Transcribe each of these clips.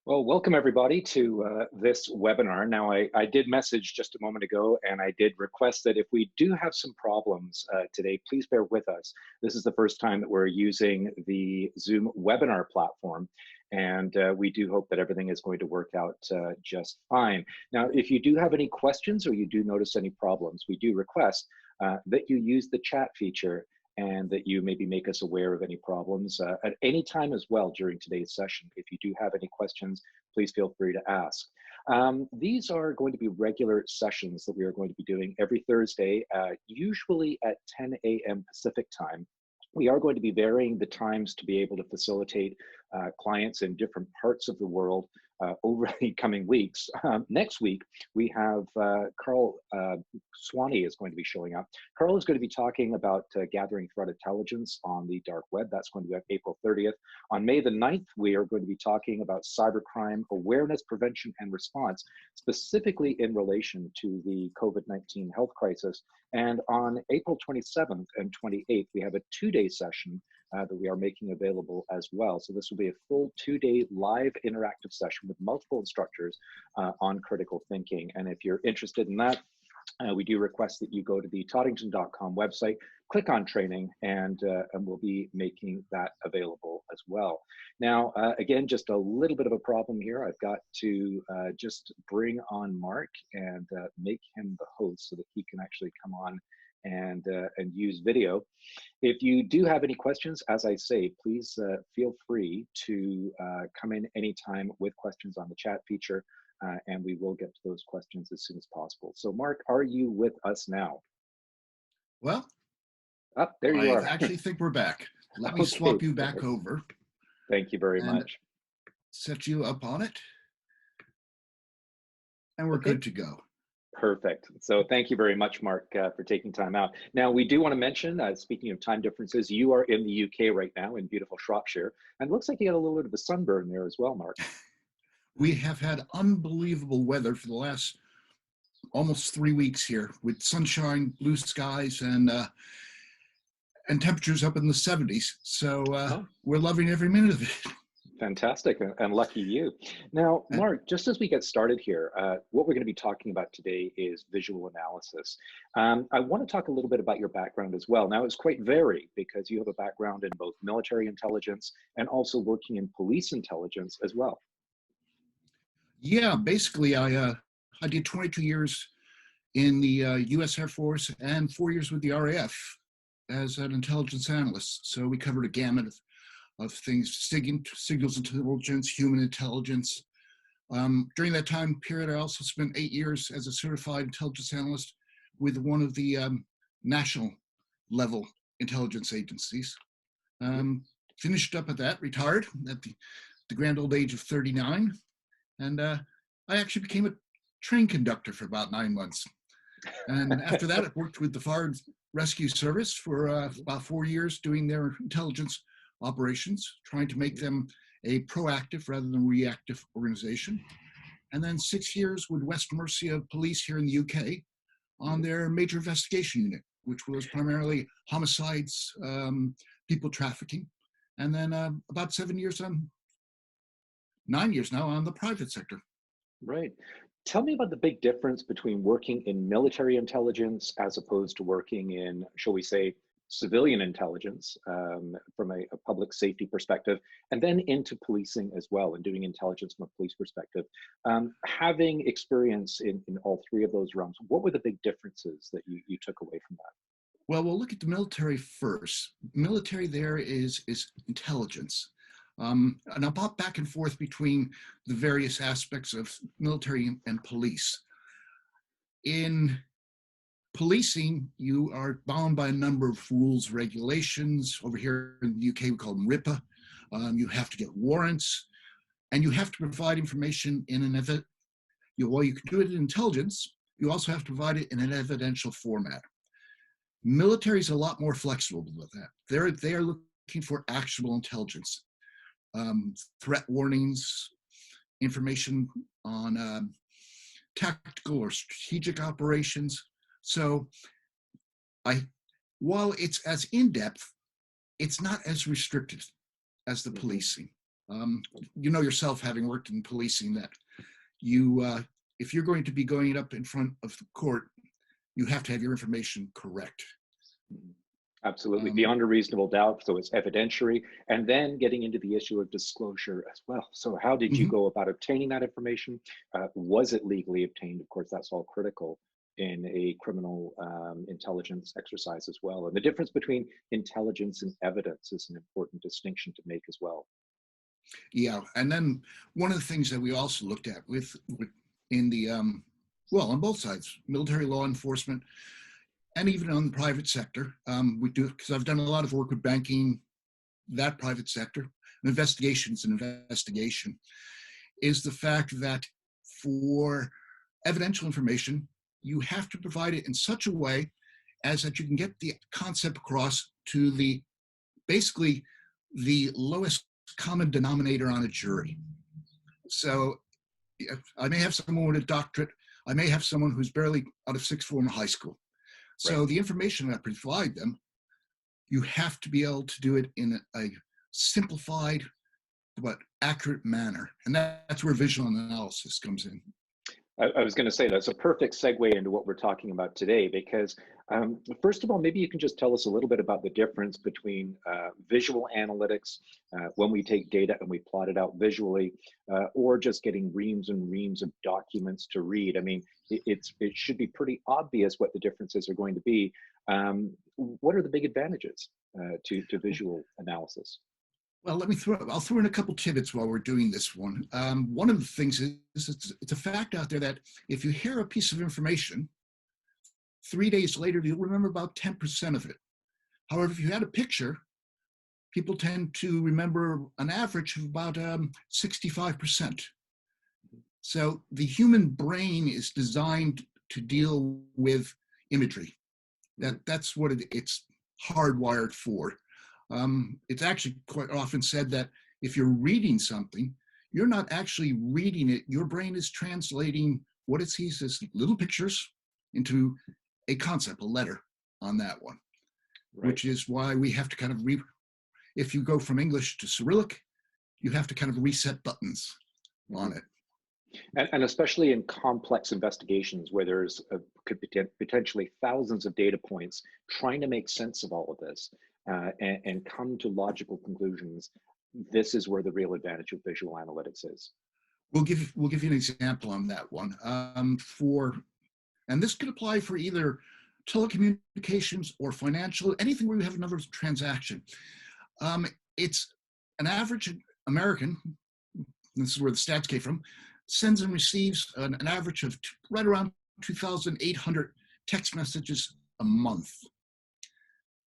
Well, welcome everybody to this webinar. Now, I did message just a moment ago, and I did request that if we do have some problems today, please bear with us. This is the first time that we're using the Zoom webinar platform, and we do hope that everything is going to work out just fine. Now, if you do have any questions or you do notice any problems, we do request that you use the chat feature and that you maybe make us aware of any problems at any time as well during today's session. If you do have any questions, please feel free to ask. These are going to be regular sessions that we are going to be doing every Thursday, usually at 10 a.m. Pacific time. We are going to be varying the times to be able to facilitate clients in different parts of the world over the coming weeks. Next week, we have Carl Swanee is going to be showing up. Carl is going to be talking about gathering threat intelligence on the dark web. That's going to be on April 30th. On May the 9th, we are going to be talking about cybercrime awareness, prevention, and response, specifically in relation to the COVID-19 health crisis. And on April 27th and 28th, we have a two-day session that we are making available as well. So this will be a full two-day live interactive session with multiple instructors on critical thinking. And if you're interested in that, we do request that you go to the toddington.com website, click on training, and we'll be making that available as well. Now, again, just a little bit of a problem here. I've got to just bring on Mark and make him the host so that he can actually come on and use video. If you do have any questions, as I say, please feel free to come in anytime with questions on the chat feature, and we will get to those questions as soon as possible. So Mark, are you with us now? Well, there you are. I actually think we're back. Let me swap you back over. Thank you very much. Set you up on it. And we're good to go. Perfect. So thank you very much, Mark, for taking time out. Now, we do want to mention, speaking of time differences, you are in the UK right now in beautiful Shropshire, and it looks like you got a little bit of a sunburn there as well, Mark. We have had unbelievable weather for the last almost 3 weeks here, with sunshine, blue skies, and temperatures up in the 70s. So we're loving every minute of it. Fantastic, and lucky you. Now, Mark, just as we get started here, what we're going to be talking about today is visual analysis. I want to talk a little bit about your background as well. Now, it's quite varied because you have a background in both military intelligence and also working in police intelligence as well. Yeah, basically, I did 22 years in the U.S. Air Force and 4 years with the RAF as an intelligence analyst. So we covered a gamut of things: signals intelligence, human intelligence. During that time period, I also spent 8 years as a certified intelligence analyst with one of the national level intelligence agencies. Finished up at that, retired at the grand old age of 39. And I actually became a train conductor for about 9 months. And after that, I worked with the Fire Rescue Service for about 4 years doing their intelligence operations, trying to make them a proactive rather than reactive organization. And then 6 years with West Mercia Police here in the UK on their major investigation unit, which was primarily homicides, people trafficking. And then about 9 years now on the private sector. Right. Tell me about the big difference between working in military intelligence as opposed to working in, shall we say, civilian intelligence from a public safety perspective, and then into policing as well and doing intelligence from a police perspective. Having experience in all three of those realms, what were the big differences that you took away from that? Well, we'll look at the military first. Military there is intelligence. And I'll pop back and forth between the various aspects of military and police. In policing, you are bound by a number of rules, regulations. Over here in the UK, we call them RIPA. You have to get warrants, and you have to provide information in an event. While you can do it in intelligence, you also have to provide it in an evidential format. Military is a lot more flexible with that. They are looking for actionable intelligence. Threat warnings, information on tactical or strategic operations. So while it's as in-depth, it's not as restrictive as the policing. You know yourself, having worked in policing, that you, if you're going to be going up in front of the court, you have to have your information correct. Absolutely, beyond a reasonable doubt. So it's evidentiary, and then getting into the issue of disclosure as well. So how did you go about obtaining that information? Was it legally obtained? Of course, that's all critical in a criminal intelligence exercise as well. And the difference between intelligence and evidence is an important distinction to make as well. Yeah, and then one of the things that we also looked at with in the well, on both sides, military law enforcement, and even on the private sector, we do, because I've done a lot of work with banking, that private sector, investigations and investigation, is the fact that for evidential information, you have to provide it in such a way as that you can get the concept across to the, basically, the lowest common denominator on a jury. So I may have someone with a doctorate, I may have someone who's barely out of sixth form of high school. So Right. the information that I provide them, you have to be able to do it in a simplified but accurate manner. And that's where visual analysis comes in. I was going to say that's a perfect segue into what we're talking about today, because first of all, maybe you can just tell us a little bit about the difference between visual analytics, when we take data and we plot it out visually, or just getting reams and reams of documents to read. I mean, it should be pretty obvious what the differences are going to be. What are the big advantages to visual analysis? Well, I'll throw in a couple tidbits while we're doing this one. One of the things is it's a fact out there that if you hear a piece of information, 3 days later, you'll remember about 10% of it. However, if you had a picture, people tend to remember an average of about 65%. So the human brain is designed to deal with imagery. That's what it's hardwired for. It's actually quite often said that if you're reading something, you're not actually reading it. Your brain is translating what it sees as little pictures into a concept, a letter on that one, Right. which is why we have to kind of if you go from English to Cyrillic, you have to kind of reset buttons on it. And especially in complex investigations where there's could potentially thousands of data points, trying to make sense of all of this and come to logical conclusions, this is where the real advantage of visual analytics is. We'll give you an example on that one. And this could apply for either telecommunications or financial, anything where you have another transaction. It's an average American, this is where the stats came from, sends and receives an average of right around 2,800 text messages a month.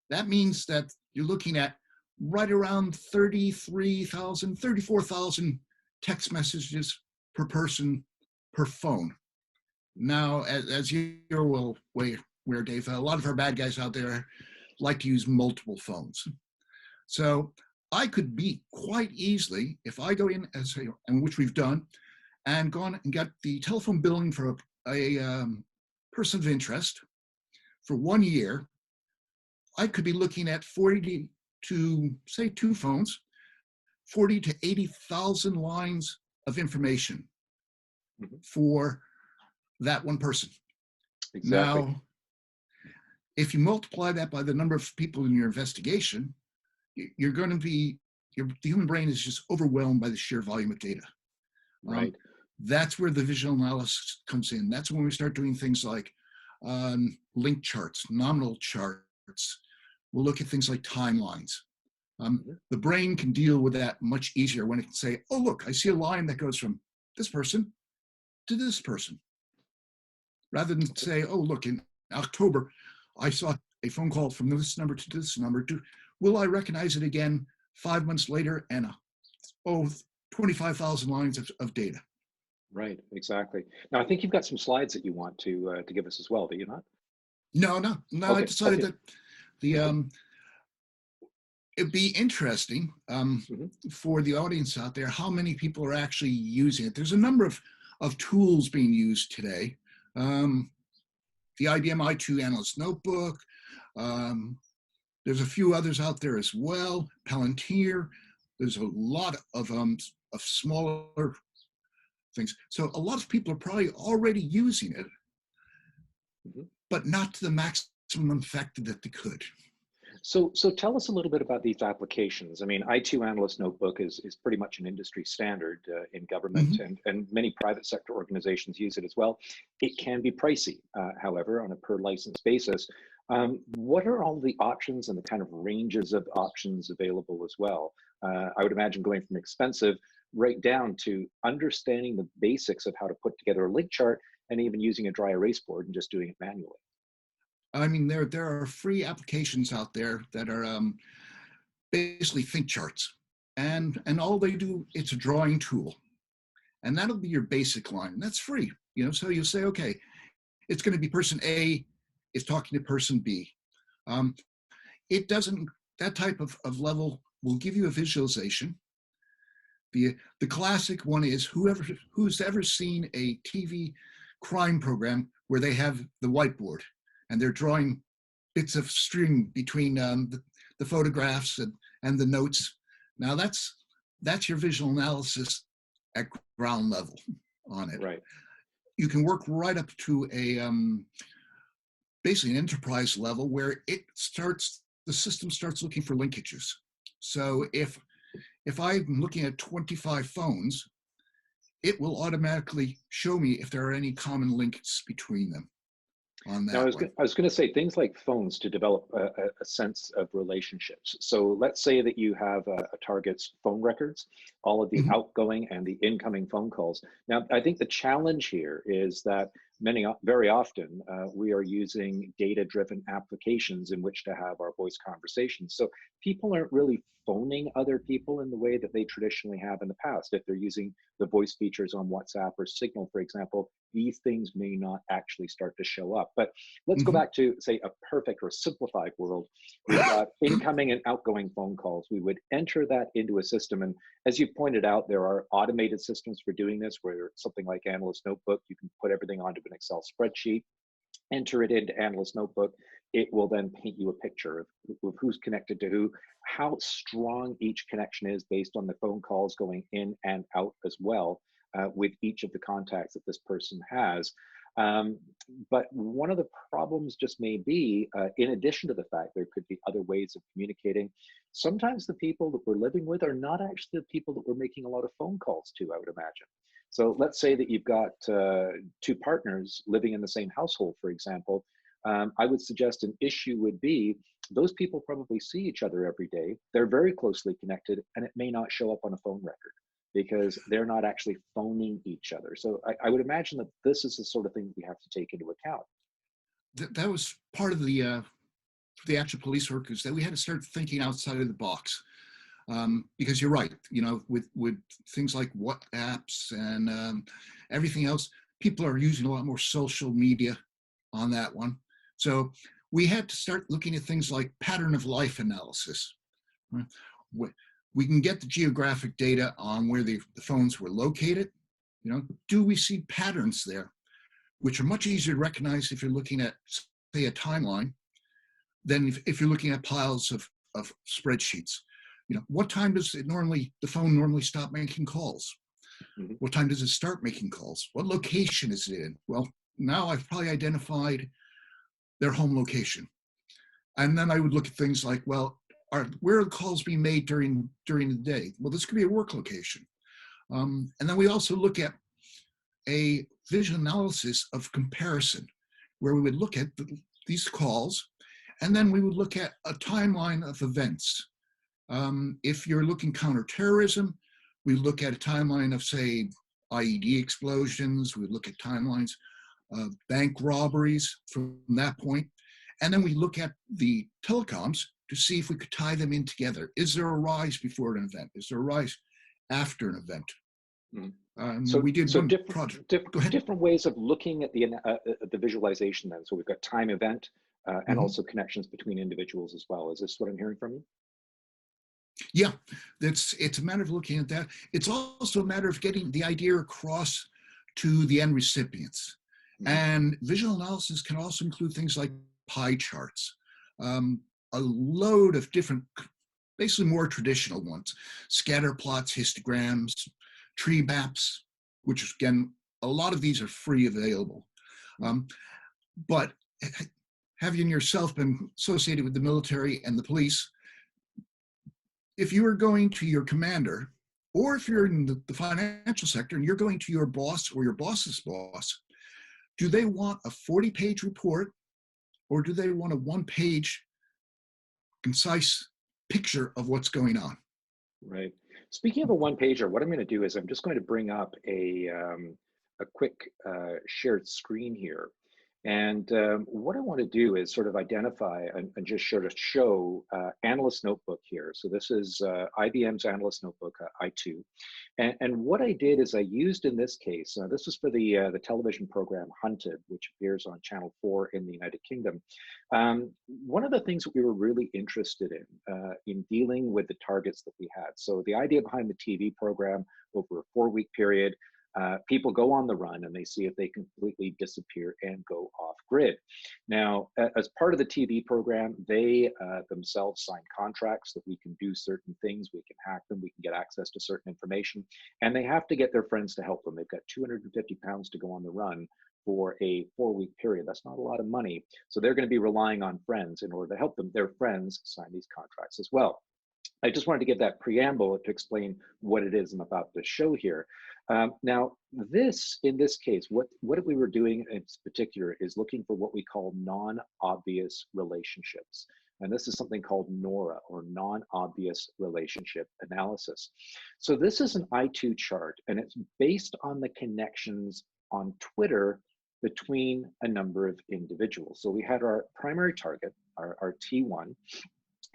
That means that you're looking at right around 33,000, 34,000 text messages per person per phone. Now, as you're well aware, Dave, a lot of our bad guys out there like to use multiple phones. So I could be quite easily, if I go in, and which we've done, and gone and got the telephone billing for a person of interest for 1 year, I could be looking at 40 to, say, 2 phones, 40 to 80,000 lines of information for that one person. Exactly. Now, if you multiply that by the number of people in your investigation, you're going to be, the human brain is just overwhelmed by the sheer volume of data. Right. That's where the visual analysis comes in. That's when we start doing things like link charts, nominal charts. We'll look at things like timelines. The brain can deal with that much easier when it can say, oh, look, I see a line that goes from this person to this person. Rather than say, oh, look, in October, I saw a phone call from this number to this number. Will I recognize it again 5 months later? And 25,000 lines of data. Right, exactly. Now, I think you've got some slides that you want to give us as well, do you not? No. Okay, I decided that it'd be interesting for the audience out there how many people are actually using it. There's a number of tools being used today. The IBM i2 Analyst Notebook. There's a few others out there as well. Palantir. There's a lot of smaller things. So a lot of people are probably already using it, Mhm. but not to the maximum effect that they could. So tell us a little bit about these applications. I mean, I2 Analyst Notebook is pretty much an industry standard in government, Mhm. and many private sector organizations use it as well. It can be pricey, however, on a per license basis. What are all the options and the kind of ranges of options available as well? I would imagine going from expensive right down to understanding the basics of how to put together a link chart and even using a dry erase board and just doing it manually. I mean, there are free applications out there that are basically think charts, and all they do, it's a drawing tool, and that'll be your basic line. And that's free, So you say, okay, it's going to be person A is talking to person B. Um, it doesn't that type of level will give you a visualization. The classic one is who's ever seen a TV crime program where they have the whiteboard and they're drawing bits of string between the photographs and the notes. Now that's your visual analysis at ground level on it. Right. You can work right up to basically an enterprise level where the system starts looking for linkages. So if I'm looking at 25 phones, it will automatically show me if there are any common links between them on Now, that one. I was going to say things like phones to develop a sense of relationships. So let's say that you have a target's phone records, all of the Mhm. outgoing and the incoming phone calls. Now, I think the challenge here is that very often, we are using data-driven applications in which to have our voice conversations. So people aren't really phoning other people in the way that they traditionally have in the past. If they're using the voice features on WhatsApp or Signal, for example, these things may not actually start to show up. But let's go Mhm. back to, say, a perfect or simplified world. We've got incoming and outgoing phone calls. We would enter that into a system. And as you pointed out, there are automated systems for doing this, where something like Analyst Notebook, you can put everything onto an Excel spreadsheet, enter it into Analyst Notebook. It will then paint you a picture of who's connected to who, how strong each connection is based on the phone calls going in and out as well, with each of the contacts that this person has. Um, but one of the problems just may be, in addition to the fact there could be other ways of communicating, sometimes the people that we're living with are not actually the people that we're making a lot of phone calls to, I would imagine. So let's say that you've got two partners living in the same household, for example. I would suggest an issue would be those people probably see each other every day. They're very closely connected, and it may not show up on a phone record because they're not actually phoning each other. So I would imagine that this is the sort of thing we have to take into account. That was part of the actual police work, is that we had to start thinking outside of the box. Because you're right, with things like WhatsApps and everything else, people are using a lot more social media on that one. So we had to start looking at things like pattern of life analysis. Right? We can get the geographic data on where the phones were located. Do we see patterns there, which are much easier to recognize if you're looking at, say, a timeline, than if you're looking at piles of spreadsheets. What time does the phone normally stop making calls? Mhm. What time does it start making calls? What location is it in? Well, now I've probably identified their home location. And then I would look at things like, well, where are the calls being made during the day? Well, this could be a work location. And then we also look at a visual analysis of comparison, where we would look at these calls, and then we would look at a timeline of events. If you're looking counterterrorism, we look at a timeline of, say, IED explosions. We look at timelines of bank robberies from that point. And then we look at the telecoms to see if we could tie them in together. Is there a rise before an event? Is there a rise after an event? Mhm. We did So one project. Go ahead. different ways of looking at the visualization then. So we've got time, event, and Mhm. also connections between individuals as well. Is this what I'm hearing from you? Yeah, it's a matter of looking at that. It's also a matter of getting the idea across to the end recipients. Mhm. And visual analysis can also include things like pie charts, um, a load of different basically more traditional ones, scatter plots, histograms, tree maps, which again, a lot of these are free available. But having yourself been associated with the military and the police, if you are going to your commander, or if you're in the financial sector and you're going to your boss or your boss's boss, do they want a 40-page report, or do they want a one-page concise picture of what's going on? Right. Speaking of a one-pager, what I'm going to do is I'm just going to bring up a quick shared screen here. And what I want to do is sort of identify and just sort of show Analyst Notebook here. So this is IBM's Analyst Notebook, i2. And what I did is I used in this case, this was for the television program Hunted, which appears on Channel 4 in the United Kingdom. One of the things that we were really interested in dealing with the targets that we had. So the idea behind the TV program over a 4-week period, people go on the run and they see if they completely disappear and go off grid. Now, as part of the TV program, they themselves sign contracts that we can do certain things, we can hack them, we can get access to certain information, and they have to get their friends to help them. They've got 250 pounds to go on the run for a 4-week period. That's not a lot of money. So they're going to be relying on friends in order to help them. Their friends sign these contracts as well. I just wanted to give that preamble to explain what it is I'm about to show here. Now, in this case, what we were doing in particular is looking for what we call non-obvious relationships. And this is something called NORA, or non-obvious relationship analysis. So this is an I2 chart, and it's based on the connections on Twitter between a number of individuals. So we had our primary target, our T1,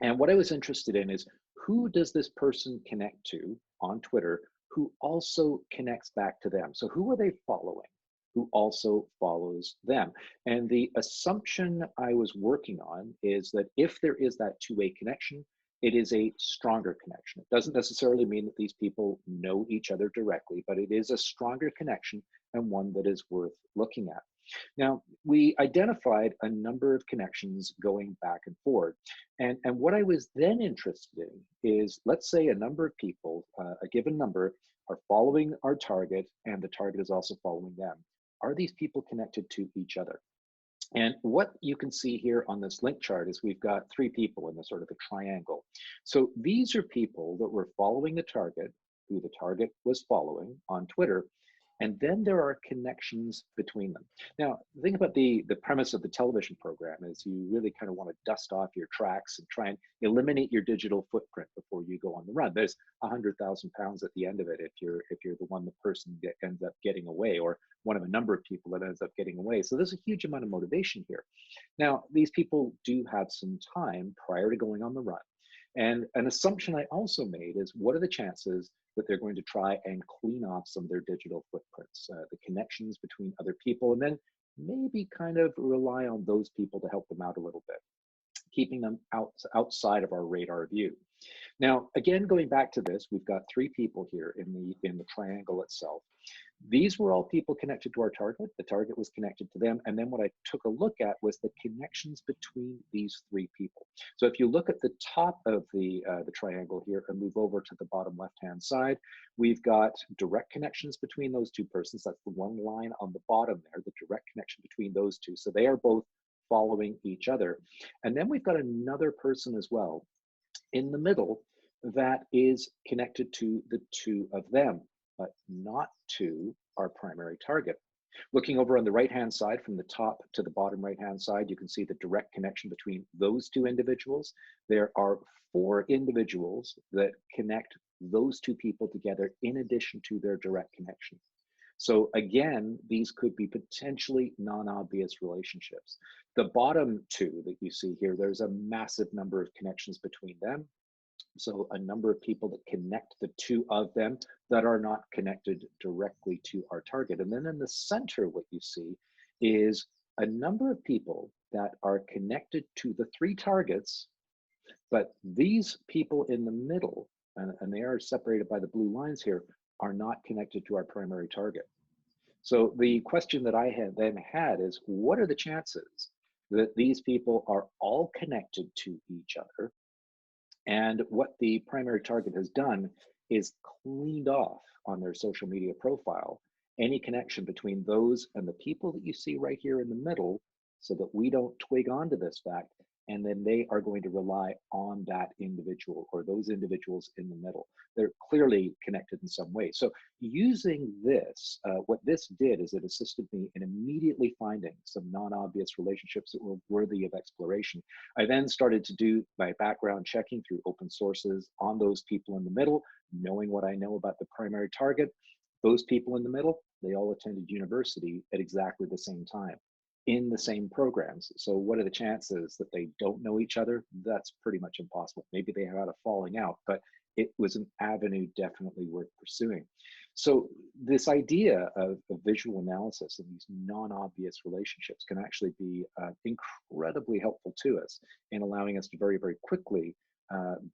and what I was interested in is, who does this person connect to on Twitter who also connects back to them? So who are they following who also follows them? And the assumption I was working on is that if there is that two-way connection, it is a stronger connection. It doesn't necessarily mean that these people know each other directly, but it is a stronger connection and one that is worth looking at. Now, we identified a number of connections going back and forward. And what I was then interested in is, let's say a number of people, a given number, are following our target, and the target is also following them. Are these people connected to each other? And what you can see here on this link chart is we've got 3 people in the sort of a triangle. So these are people that were following the target, who the target was following on Twitter, and then there are connections between them. Now, the thing about the premise of the television program is you really kind of want to dust off your tracks and try and eliminate your digital footprint before you go on the run. There's 100,000 pounds at the end of it if you're the one person that ends up getting away, or one of a number of people that ends up getting away. So there's a huge amount of motivation here. Now, these people do have some time prior to going on the run. And an assumption I also made is, what are the chances that they're going to try and clean off some of their digital footprints, the connections between other people, and then maybe kind of rely on those people to help them out a little bit, keeping them outside of our radar view. Now, again, going back to this, we've got 3 people here in the triangle itself. These were all people connected to our target. The target was connected to them. And then what I took a look at was the connections between these 3 people. So if you look at the top of the triangle here and move over to the bottom left-hand side, we've got direct connections between those 2 persons. That's the one line on the bottom there, the direct connection between those 2. So they are both following each other. And then we've got another person as well in the middle that is connected to the 2 of them, but not to our primary target. Looking over on the right-hand side, from the top to the bottom right-hand side, you can see the direct connection between those 2 individuals. There are 4 individuals that connect those 2 people together in addition to their direct connection. So again, these could be potentially non-obvious relationships. The bottom 2 that you see here, there's a massive number of connections between them. So a number of people that connect the 2 of them that are not connected directly to our target. And then in the center, what you see is a number of people that are connected to the 3 targets, but these people in the middle, and they are separated by the blue lines here, are not connected to our primary target. So the question that I had is, what are the chances that these people are all connected to each other, And what the primary target has done is cleaned off on their social media profile any connection between those and the people that you see right here in the middle so that we don't twig onto this fact. And then they are going to rely on that individual or those individuals in the middle. They're clearly connected in some way. So using this, what this did is it assisted me in immediately finding some non-obvious relationships that were worthy of exploration. I then started to do my background checking through open sources on those people in the middle, knowing what I know about the primary target. Those people in the middle, they all attended university at exactly the same time in the same programs. So what are the chances that they don't know each other? That's pretty much impossible. Maybe they had a falling out, but it was an avenue definitely worth pursuing. So this idea of visual analysis and these non-obvious relationships can actually be incredibly helpful to us in allowing us to very, very quickly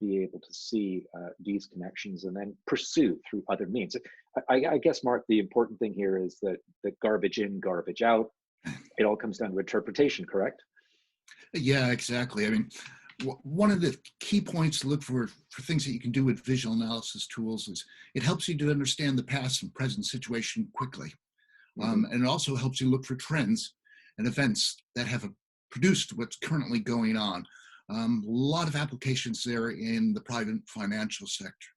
be able to see these connections and then pursue through other means. I guess, Mark, the important thing here is that the garbage in, garbage out, it all comes down to interpretation, correct? Yeah, exactly. I mean, one of the key points to look for things that you can do with visual analysis tools is it helps you to understand the past and present situation quickly. And it also helps you look for trends and events that have produced what's currently going on. A lot of applications there in the private financial sector.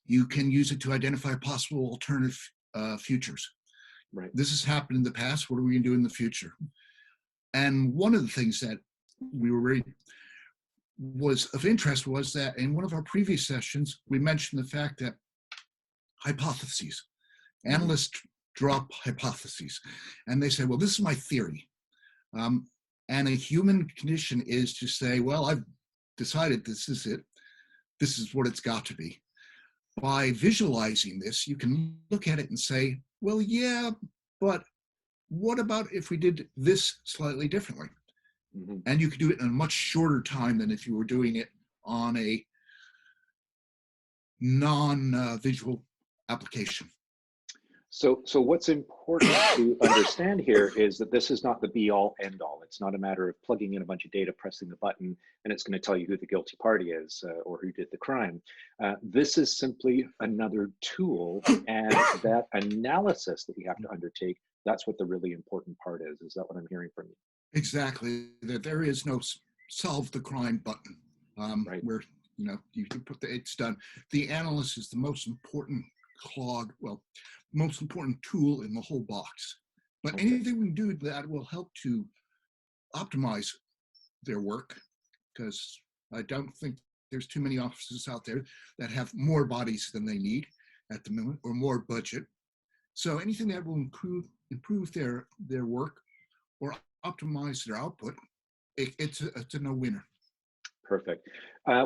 You can use it to identify possible alternative futures. Right. This has happened in the past. What are we going to do in the future? And one of the things that we were was of interest was that in one of our previous sessions, we mentioned the fact that hypotheses, analysts drop hypotheses, and they say, well, this is my theory. And a human condition is to say, well, I've decided this is it. This is what it's got to be. By visualizing this, you can look at it and say, well, yeah, but what about if we did this slightly differently? And you could do it in a much shorter time than if you were doing it on a non-visual application. So what's important to understand here is that this is not the be all end all. It's not a matter of plugging in a bunch of data, pressing the button, and it's going to tell you who the guilty party is or who did the crime. This is simply another tool, and that analysis that we have to undertake, that's what the really important part is. Is that what I'm hearing from you? Exactly, that there is no solve the crime button right. Where you can put it's done. The analyst is the most important most important tool in the whole box. But anything we do that will help to optimize their work, because I don't think there's too many offices out there that have more bodies than they need at the moment or more budget. So anything that will improve their work or optimize their output, it's a no-winner. Perfect.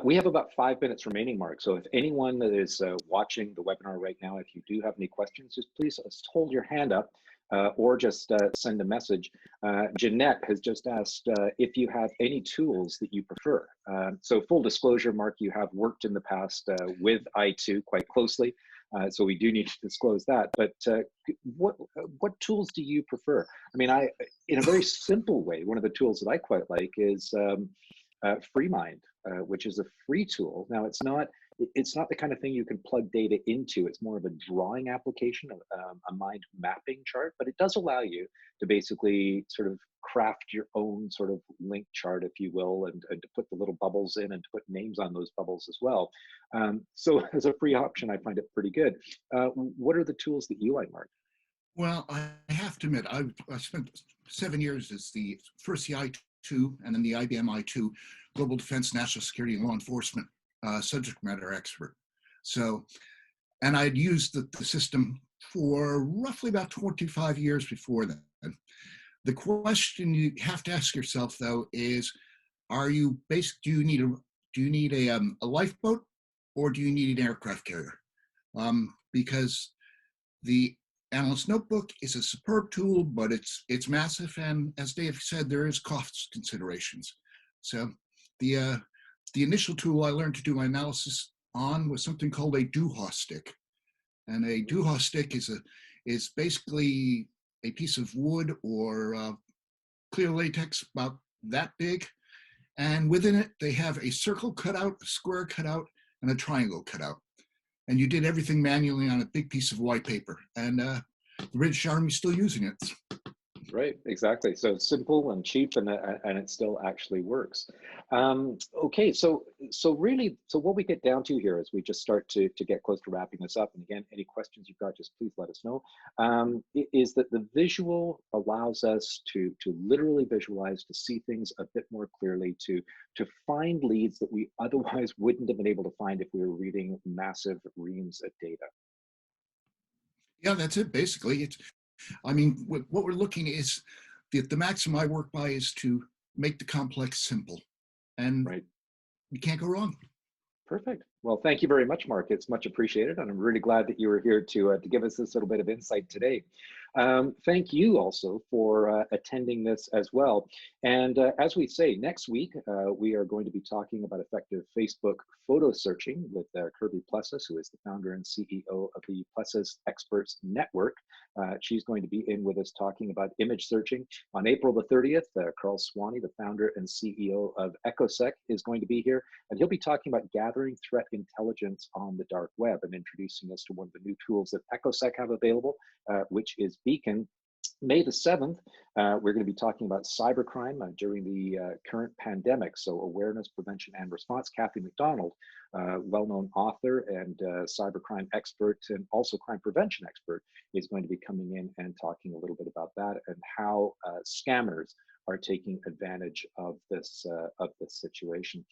We have about 5 minutes remaining, Mark. So if anyone that is watching the webinar right now, if you do have any questions, just please hold your hand up or just send a message. Jeanette has just asked if you have any tools that you prefer. So full disclosure, Mark, you have worked in the past with I2 quite closely. So we do need to disclose that. But what tools do you prefer? I mean, in a very simple way, one of the tools that I quite like is FreeMind, which is a free tool. Now, it's not the kind of thing you can plug data into. It's more of a drawing application, a mind mapping chart, but it does allow you to basically sort of craft your own sort of link chart, if you will, and to put the little bubbles in and to put names on those bubbles as well. So as a free option, I find it pretty good. What are the tools that you like, Mark? Well, I have to admit, I spent 7 years as the I2 and then the IBM I2 Global Defense, National Security, and Law Enforcement subject matter expert. So, and I'd used the system for roughly about 25 years before that. The question you have to ask yourself, though, is: do you need a lifeboat, or do you need an aircraft carrier? Because the Analyst Notebook is a superb tool, but it's massive, and as Dave said, there is cost considerations. So the initial tool I learned to do my analysis on was something called a Duha stick, and a Duha stick is basically a piece of wood or clear latex about that big, And within it, they have a circle cut out, a square cut out, and a triangle cut out. And you did everything manually on a big piece of white paper. And the British Army's still using it. Right, exactly. So it's simple and cheap, and it still actually works. Okay, so really, so what we get down to here as we just start to get close to wrapping this up. And again, any questions you've got, just please let us know. Is that the visual allows us to literally visualize, to see things a bit more clearly, to find leads that we otherwise wouldn't have been able to find if we were reading massive reams of data. Yeah, that's it. Basically, I mean, what we're looking is the maxim I work by is to make the complex simple, and Right. you can't go wrong. Perfect. Well, thank you very much, Mark. It's much appreciated, and I'm really glad that you were here to give us this little bit of insight today. Thank you also for attending this as well. And as we say, next week, we are going to be talking about effective Facebook photo searching with Kirby Ploszay, who is the founder and CEO of the Ploszay Experts Network. She's going to be in with us talking about image searching. On April the 30th, Carl Swanee, the founder and CEO of EchoSec, is going to be here, and he'll be talking about gathering threat intelligence on the dark web and introducing us to one of the new tools that EchoSec have available, which is Beacon. May the 7th, we're going to be talking about cybercrime during the current pandemic. So awareness, prevention, and response. Kathy McDonald, well-known author and cybercrime expert and also crime prevention expert, is going to be coming in and talking a little bit about that and how scammers are taking advantage of this situation.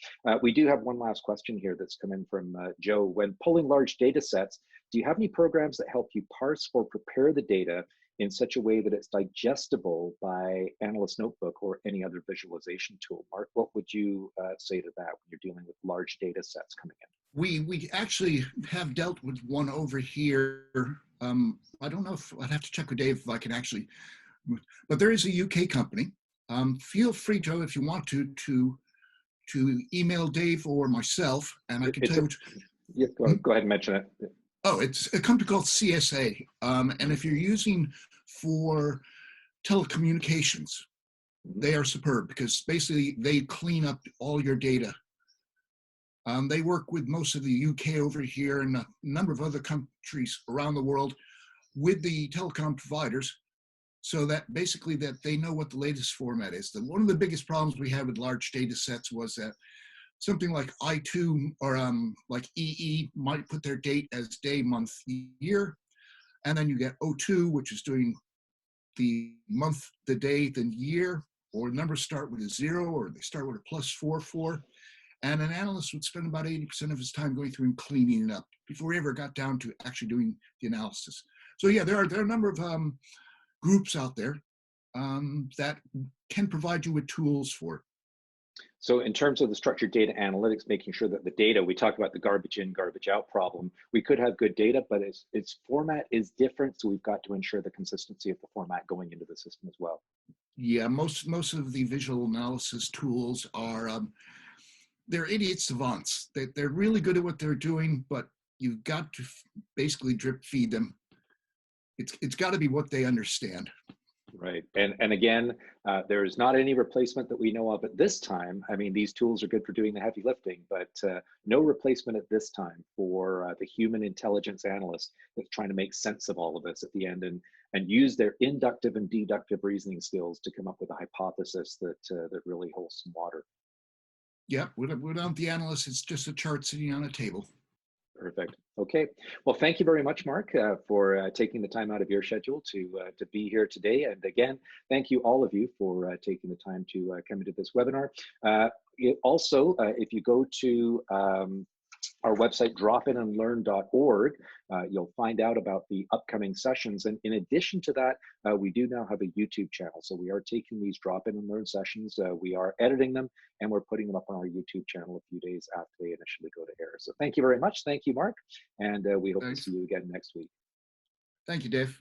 We do have one last question here that's come in from Joe. When pulling large data sets, do you have any programs that help you parse or prepare the data in such a way that it's digestible by Analyst Notebook or any other visualization tool? Mark, what would you say to that when you're dealing with large data sets coming in? We actually have dealt with one over here. I don't know if I'd have to check with Dave if I can actually, but there is a UK company. Feel free, Joe, if you want to email Dave or myself, and I can tell you which. Yeah, go ahead and mention it. Oh, it's a company called CSA. And if you're using for telecommunications, they are superb because basically they clean up all your data. They work with most of the UK over here and a number of other countries around the world with the telecom providers, so that basically that they know what the latest format is. One of the biggest problems we had with large data sets was that something like I2 or like EE might put their date as day, month, year, and then you get O2, which is doing the month, the day, then year, or numbers start with a 0 or they start with a +44. And an analyst would spend about 80% of his time going through and cleaning it up before he ever got down to actually doing the analysis. So yeah, there are a number of groups out there that can provide you with tools for it. So in terms of the structured data analytics, making sure that the data, we talk about the garbage in, garbage out problem. We could have good data, but its format is different. So we've got to ensure the consistency of the format going into the system as well. Yeah, most of the visual analysis tools are, they're idiot savants. They're really good at what they're doing, but you've got to basically drip feed them. It's got to be what they understand. Right. And again, there is not any replacement that we know of at this time. I mean, these tools are good for doing the heavy lifting, but no replacement at this time for the human intelligence analyst that's trying to make sense of all of this at the end and use their inductive and deductive reasoning skills to come up with a hypothesis that really holds some water. Yeah, without the analyst, it's just a chart sitting on a table. Perfect. Okay. Well, thank you very much, Mark, for taking the time out of your schedule to be here today. And again, thank you all of you for taking the time to come into this webinar. Also, if you go to our website, dropinandlearn.org, you'll find out about the upcoming sessions. And in addition to that, we do now have a YouTube channel. So we are taking these drop-in and learn sessions, we are editing them, and we're putting them up on our YouTube channel a few days after they initially go to air. So thank you very much. Thank you, Mark. And we hope to see you again next week. Thank you, Dave.